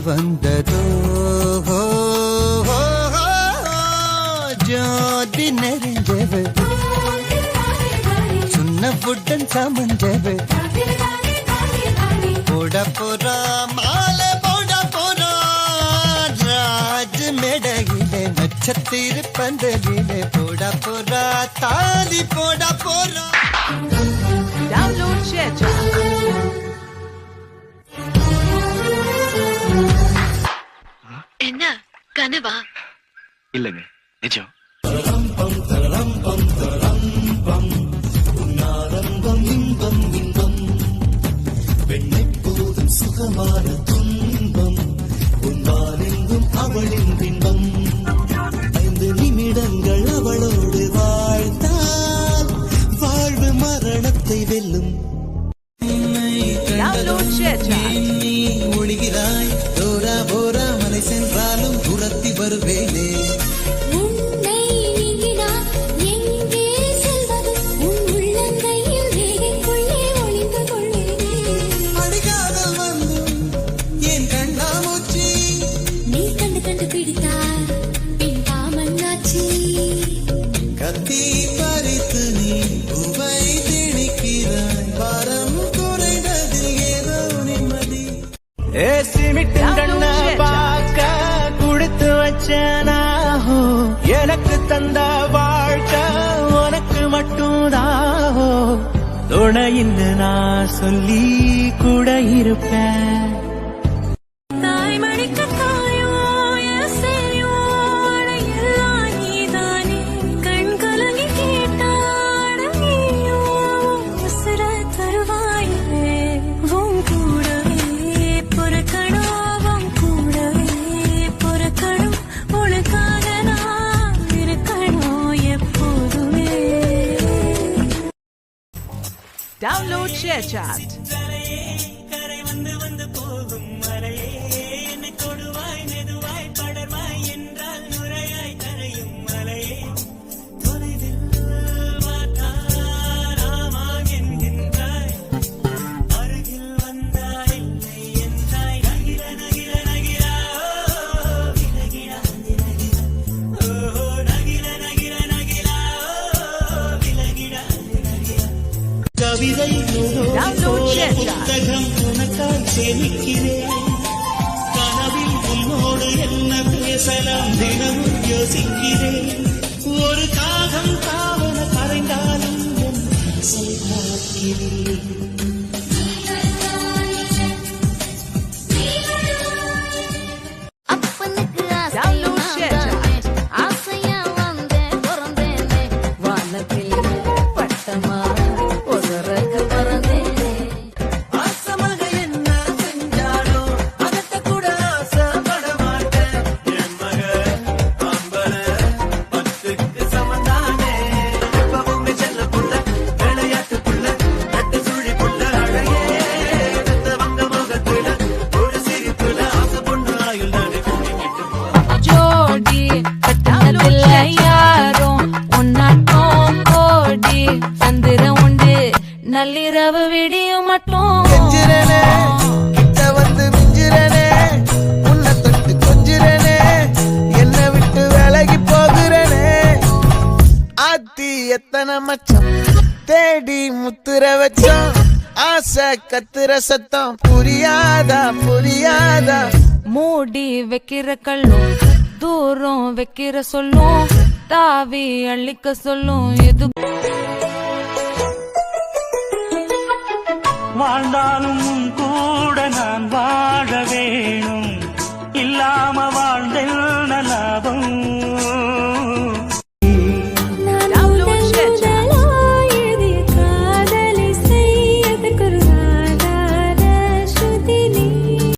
வந்ததோ ஜோதி நெறிஞ்சவு சுண்ண புட்டன் சமஞ்சவு போட போறா மாலை போட போறா ராஜ் மேடையிலே நட்சத்திர பந்தலிலே போட போறா தாலி போட போறா. Download ShareChat. என்ன கனவா? இல்லங்க, நிஜம். பெண்ணெப்போதும் சுகமான துன்பம் உன்பாலெங்கும் அவளின் பின்பம் 5 நிமிடங்கள் அவளோடு வாழ்ந்தால் வாழ்வு மரணத்தை வெல்லும். Download ShareChat. நீ ஒளிகிறாய் தோரா போரா மலை சென்றாலும் துரத்தி வருவேனே. கத்தி பறித்து நீ உவை திணிக்கிறாய் பாரம் குறைந்தது ஏதோ நிம்மதி. சிமிட்டு பார்க்க கொடுத்து வச்சனாஹோ எனக்கு தந்த வாழ்க்கை உனக்கு மட்டும்தாஹோ துணையின்னு நான் சொல்லி கூட இருப்பேன். Download ShareChat. Download ShareChat. உனக்கால் சேமிக்கிறேன் கனவில் உன்னோடு என்ன பேசலாம் தினமும் யோசிக்கிறேன். ஒரு காகம் காவன கரைந்தாலும் பார்க்கிறேன். Download ShareChat. நள்ளிரவு விடியும் மட்டும் கிட்ட வந்து மிஞ்சிரனே உன்னை தொட்டு கொஞ்சிரனே என்ன விட்டு விலகி போகிறனே. ஆத்தி எத்தனை மச்சம் தேடி முத்துற வச்சோம் ஆசை கத்துற சத்தம் புரியாதா புரியாதா. மூடி வைக்கிற கல்லும் தூரம் வைக்கிற சொல்லும் தாவி அள்ளிக்க சொல்லும் எது வாழ்ந்தாலும் கூட நான் வாழ வேணும் இல்லாம வாழ்ந்தென்ன லாபம்.